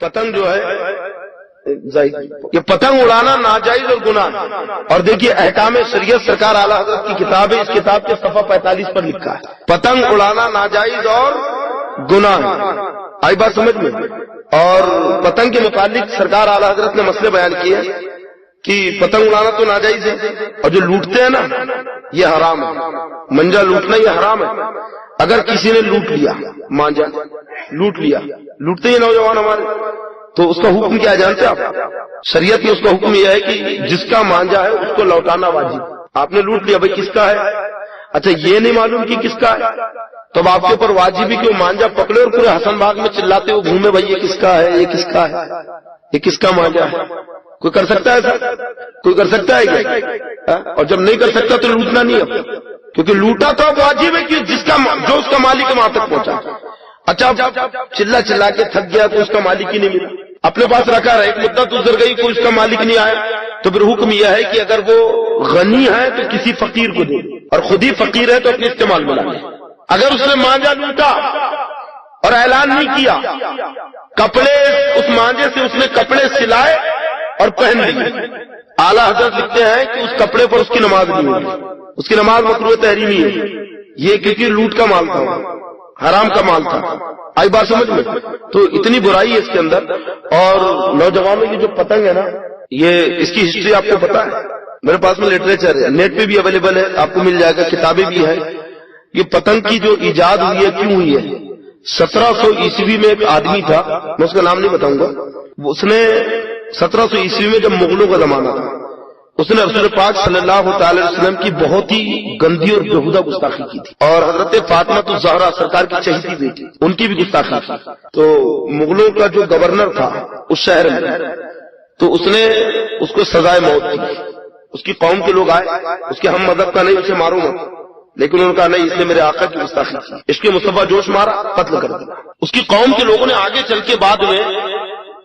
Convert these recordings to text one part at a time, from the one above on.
پتنگ جو ہے یہ پتنگ اڑانا ناجائز اور گناہ. اور دیکھیے احکام شریعت سرکار اعلیٰ حضرت کی کتاب ہے، اس کتاب کے صفحہ 45 پر لکھا ہے پتنگ اڑانا ناجائز اور گناہ ہے. آئی بات سمجھ میں؟ اور پتنگ کے متعلق سرکار اعلیٰ حضرت نے مسئلے بیان کیے کہ پتنگ اڑانا تو ناجائز ہے، اور جو لوٹتے ہیں نا یہ حرام ہے. منجا لوٹنا یہ حرام ہے. اگر کسی نے لوٹ لیا مانجا، لوٹ لیا، لوٹتے ہیں نوجوان ہمارے، تو اس کا حکم کیا جانتے ہیں آپ؟ شریعت میں اس کا حکم یہ ہے کہ جس کا مانجا ہے اس کو لوٹانا واجب. آپ نے لوٹ لیا، بھائی کس کا ہے؟ اچھا یہ نہیں معلوم کہ کس کا ہے، تو آپ کے اوپر واجب ہی کہ وہ مانجا پکڑے اور پورے حسن باغ میں چلاتے ہوئے گھومے، بھائی یہ کس کا ہے، یہ کس کا ہے، یہ کس کا مانجا ہے. کوئی کر سکتا ہے سر؟ کوئی کر سکتا ہے کیا؟ اور جب نہیں کر سکتا تو لوٹنا نہیں ہے، کیونکہ لوٹا تو اب واجب ہے کہ جس کا جو اس کا مالک ہے وہاں تک پہنچا. اچھا چلا چلا کے تھک گیا تو اس کا مالک ہی نہیں ملا، اپنے پاس رکھا رہا، ایک مدت گزر گئی کوئی اس کا مالک نہیں آیا، تو پھر حکم یہ ہے کہ اگر وہ غنی ہے تو کسی فقیر کو دے، اور خود ہی فقیر ہے تو اپنے استعمال میں لائے. اگر اس نے مانجا لوٹا اور اعلان نہیں کیا، کپڑے اس مانجے سے اس نے کپڑے سلائے اور پہن لیے، اعلیٰ حضرت لکھتے ہیں کہ اس کپڑے پر اس کی نماز نہیں ہوگی، اس کی نماز مکروہ تحریمی ہے. یہ کیونکہ لوٹ کا مال تھا، حرام کا مال تھا. آئی بات سمجھ میں؟ تو اتنی برائی ہے اس کے اندر. اور نوجوانوں کی جو پتنگ ہے نا، یہ اس کی ہسٹری آپ کو پتا ہے؟ میرے پاس میں لٹریچر ہے، نیٹ پہ بھی اویلیبل ہے، آپ کو مل جائے گا، کتابیں بھی ہیں. یہ پتنگ کی جو ایجاد ہوئی ہے کیوں ہوئی ہے؟ 1700 عیسوی میں ایک آدمی تھا، میں اس کا نام نہیں بتاؤں گا، اس نے 1700 عیسوی میں جب مغلوں کا زمانہ تھا، اس نے رسول پاک صلی اللہ تعالی وسلم کی بہت ہی گندی اور بےہودہ گستاخی کی تھی، اور حضرت فاطمہ الزہرا سرکار کی چہیتی بیٹی ان کی بھی گستاخی کی. تو مغلوں کا جو گورنر تھا اس شہر میں، تو اس نے اس کو سزائے موت دی. اس کی قوم کے لوگ آئے، اس کے ہم مذہب کا نہیں، اسے مارو مت، لیکن انہوں نے کہا نہیں، اس نے میرے آقا کی گستاخی کی، اس کے مصطفیٰ جوش مارا، قتل کر دیا. اس کی قوم کے لوگوں نے آگے چل کے بعد میں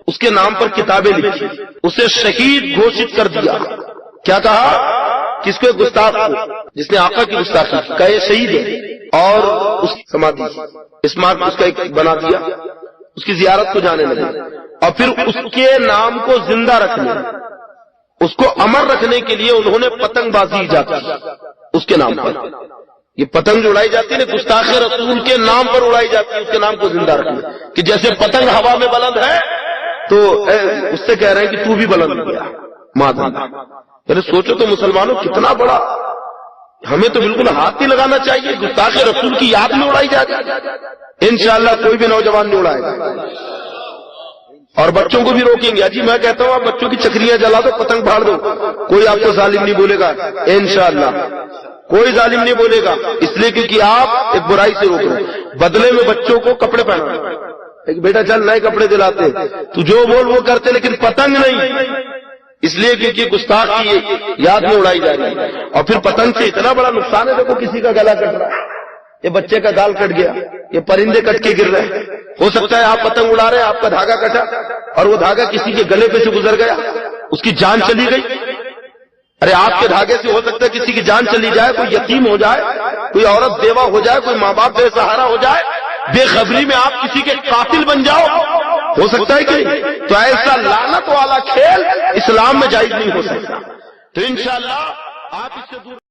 اس کے نام پر کتابیں لکھی، اسے شہید گھوشت کر دیا. کیا کہا؟ کس کو؟ گستاخ کو، جس نے آقا کی گستاخی کی، کہا یہ شہید ہے. اور اس کی سمادھی اسمارٹ اس کا ایک بنا دیا، اس کی زیارت کو جانے لگے، اور پھر اس کے نام کو زندہ رکھنے، اس کو امر رکھنے کے لیے انہوں نے پتنگ بازی ایجاد کی اس کے نام پر. یہ پتنگ جو اڑائی جاتی ہے نا، گستاخ رسول کے نام پر اڑائی جاتی ہے، اس کے نام کو زندہ رکھنے، کہ جیسے پتنگ ہوا میں بلند ہے تو اس سے کہہ رہے ہیں کہ تو بھی بلند ہو گیا. یعنی سوچو تو مسلمانوں کتنا بڑا، ہمیں تو بالکل ہاتھ نہیں لگانا چاہیے. گستاخ رسول کی یاد میں اڑائی جاتی ہے. انشاءاللہ کوئی بھی نوجوان نہیں اڑائے گا، اور بچوں کو بھی روکیں گے. جی میں کہتا ہوں آپ بچوں کی چکریاں جلا دو، پتنگ پھاڑ دو، کوئی آپ کو ظالم نہیں بولے گا. انشاءاللہ کوئی ظالم نہیں بولے گا، اس لیے کیونکہ آپ ایک برائی سے روک رہے ہیں. بدلے میں بچوں کو کپڑے پہنا، ایک بیٹا چل نئے کپڑے دلاتے، تو جو بول وہ کرتے، لیکن پتنگ نہیں، اس لیے کیونکہ گستاخ کی یاد میں اڑائی جا رہی ہے. اور پھر پتنگ سے اتنا بڑا نقصان ہے، دیکھو کسی کا گلا کٹ رہا ہے، یہ بچے کا گال کٹ گیا، یہ پرندے کٹ کے گر رہے ہیں. ہو سکتا ہے آپ پتنگ اڑا رہے ہیں، آپ کا دھاگا کٹا اور وہ دھاگا کسی کے گلے پہ سے گزر گیا، اس کی جان چلی گئی. ارے آپ کے دھاگے سے ہو سکتا ہے کسی کی جان چلی جائے، کوئی یتیم ہو جائے، کوئی عورت بیوہ ہو جائے، کوئی ماں باپ بے سہارا ہو جائے، بے خبری میں آپ کسی کے قاتل بن جاؤ، ہو سکتا ہے کہ نہیں؟ تو ایسا لعنت والا کھیل اسلام میں جائز نہیں ہو سکتا. تو انشاءاللہ آپ اس سے دور